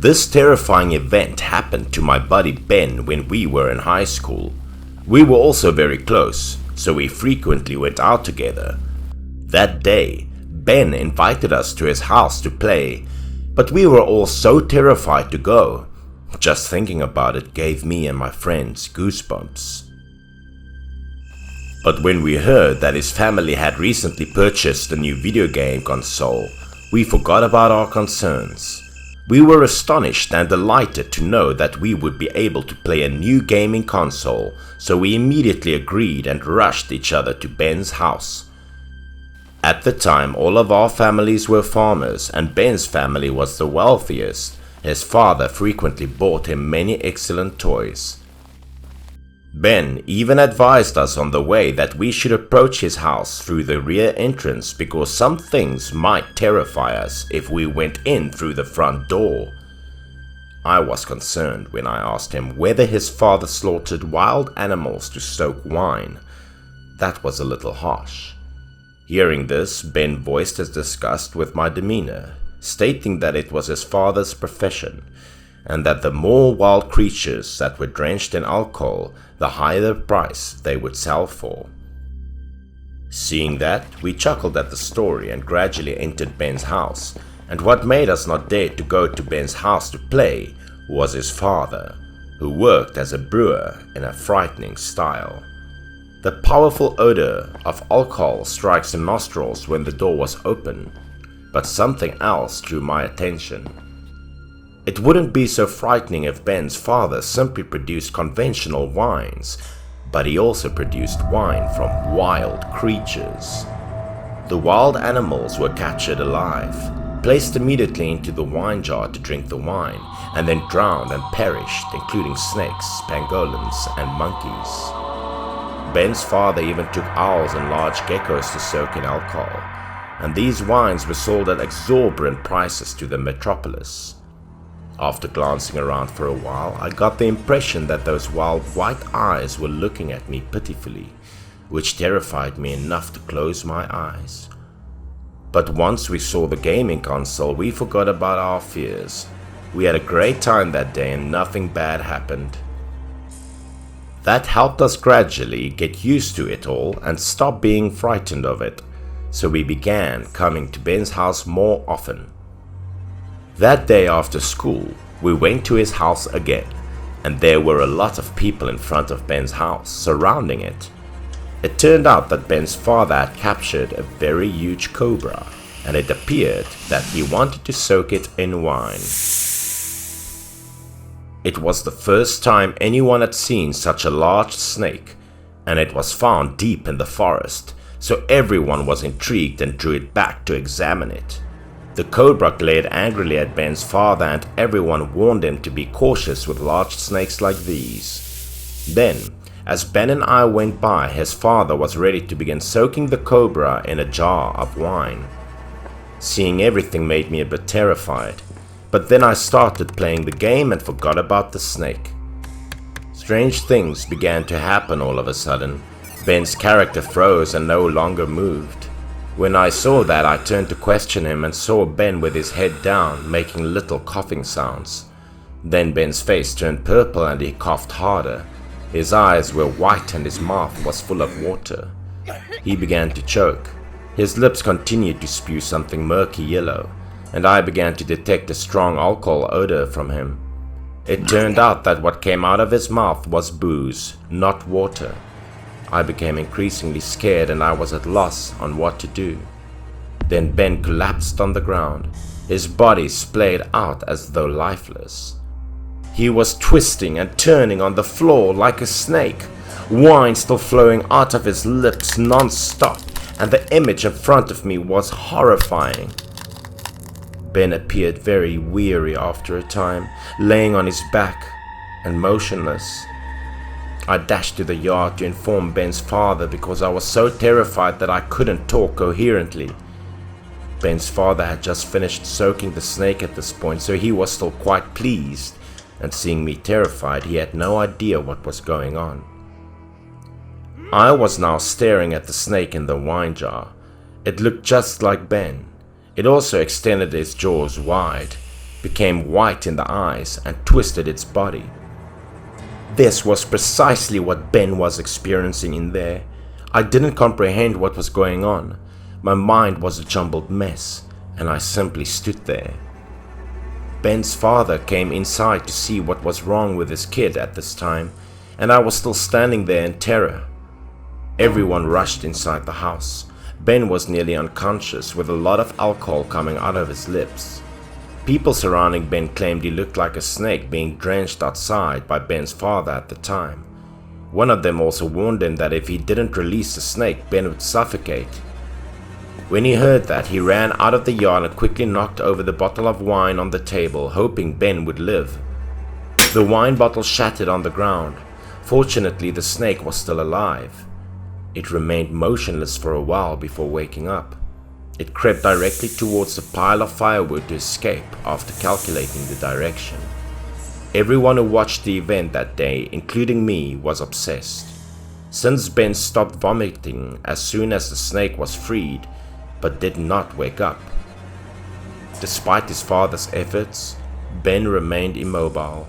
This terrifying event happened to my buddy Ben when we were in high school. We were also very close, so we frequently went out together. That day, Ben invited us to his house to play, but we were all so terrified to go. Just thinking about it gave me and my friends goosebumps. But when we heard that his family had recently purchased a new video game console, we forgot about our concerns. We were astonished and delighted to know that we would be able to play a new gaming console, so we immediately agreed and rushed each other to Ben's house. At the time, all of our families were farmers, and Ben's family was the wealthiest. His father frequently bought him many excellent toys. Ben even advised us on the way that we should approach his house through the rear entrance because some things might terrify us if we went in through the front door. I was concerned when I asked him whether his father slaughtered wild animals to soak wine. That was a little harsh. Hearing this, Ben voiced his disgust with my demeanor, stating that it was his father's profession, and that the more wild creatures that were drenched in alcohol, the higher the price they would sell for. Seeing that, we chuckled at the story and gradually entered Ben's house, and what made us not dare to go to Ben's house to play was his father, who worked as a brewer in a frightening style. The powerful odor of alcohol strikes the nostrils when the door was open, but something else drew my attention. It wouldn't be so frightening if Ben's father simply produced conventional wines, but he also produced wine from wild creatures. The wild animals were captured alive, placed immediately into the wine jar to drink the wine, and then drowned and perished, including snakes, pangolins, and monkeys. Ben's father even took owls and large geckos to soak in alcohol, and these wines were sold at exorbitant prices to the metropolis. After glancing around for a while, I got the impression that those wild white eyes were looking at me pitifully, which terrified me enough to close my eyes. But once we saw the gaming console, we forgot about our fears. We had a great time that day and nothing bad happened. That helped us gradually get used to it all and stop being frightened of it, so we began coming to Ben's house more often. That day after school, we went to his house again, and there were a lot of people in front of Ben's house, surrounding it. It turned out that Ben's father had captured a very huge cobra, and it appeared that he wanted to soak it in wine. It was the first time anyone had seen such a large snake, and it was found deep in the forest, so everyone was intrigued and drew it back to examine it. The cobra glared angrily at Ben's father, and everyone warned him to be cautious with large snakes like these. Then, as Ben and I went by, his father was ready to begin soaking the cobra in a jar of wine. Seeing everything made me a bit terrified, but then I started playing the game and forgot about the snake. Strange things began to happen all of a sudden. Ben's character froze and no longer moved. When I saw that, I turned to question him and saw Ben with his head down, making little coughing sounds. Then Ben's face turned purple and he coughed harder. His eyes were white and his mouth was full of water. He began to choke. His lips continued to spew something murky yellow, and I began to detect a strong alcohol odor from him. It turned out that what came out of his mouth was booze, not water. I became increasingly scared and I was at loss on what to do. Then Ben collapsed on the ground, his body splayed out as though lifeless. He was twisting and turning on the floor like a snake, wine still flowing out of his lips non-stop, and the image in front of me was horrifying. Ben appeared very weary after a time, laying on his back and motionless. I dashed to the yard to inform Ben's father because I was so terrified that I couldn't talk coherently. Ben's father had just finished soaking the snake at this point, so he was still quite pleased, and seeing me terrified, he had no idea what was going on. I was now staring at the snake in the wine jar. It looked just like Ben. It also extended its jaws wide. became white in the eyes, and twisted its body. This was precisely what Ben was experiencing in there. I didn't comprehend what was going on. My mind was a jumbled mess, and I simply stood there. Ben's father came inside to see what was wrong with his kid at this time, and I was still standing there in terror. Everyone rushed inside the house. Ben was nearly unconscious, with a lot of alcohol coming out of his lips. People surrounding Ben claimed he looked like a snake being drenched outside by Ben's father at the time. One of them also warned him that if he didn't release the snake, Ben would suffocate. When he heard that, he ran out of the yard and quickly knocked over the bottle of wine on the table, hoping Ben would live. The wine bottle shattered on the ground. Fortunately, the snake was still alive. It remained motionless for a while before waking up. It crept directly towards the pile of firewood to escape after calculating the direction. Everyone who watched the event that day, including me, was obsessed. Since Ben stopped vomiting as soon as the snake was freed, but did not wake up. Despite his father's efforts, Ben remained immobile.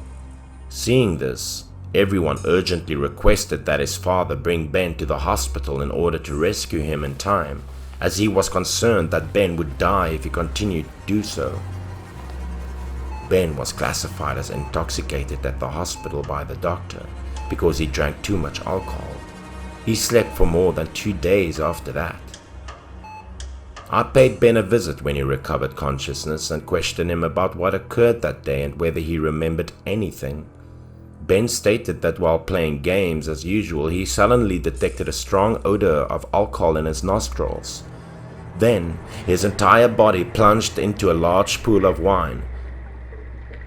Seeing this, everyone urgently requested that his father bring Ben to the hospital in order to rescue him in time, as he was concerned that Ben would die if he continued to do so. Ben was classified as intoxicated at the hospital by the doctor because he drank too much alcohol. He slept for more than 2 days after that. I paid Ben a visit when he recovered consciousness and questioned him about what occurred that day and whether he remembered anything. Ben stated that while playing games as usual, he suddenly detected a strong odor of alcohol in his nostrils. Then, his entire body plunged into a large pool of wine.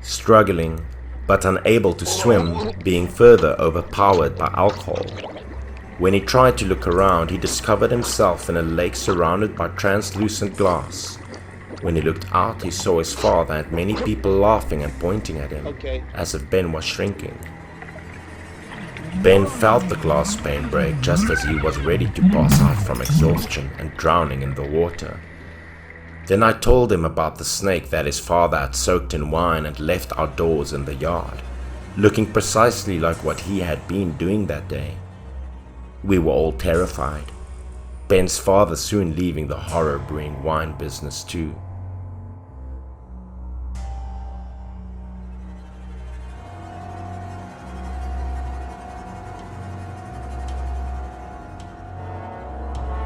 Struggling, but unable to swim, being further overpowered by alcohol. When he tried to look around, he discovered himself in a lake surrounded by translucent glass. When he looked out, he saw his father and many people laughing and pointing at him, as if Ben was shrinking. Ben felt the glass pane break just as he was ready to pass out from exhaustion and drowning in the water. Then I told him about the snake that his father had soaked in wine and left outdoors in the yard, looking precisely like what he had been doing that day. We were all terrified. Ben's father soon leaving the horror-brewing wine business too.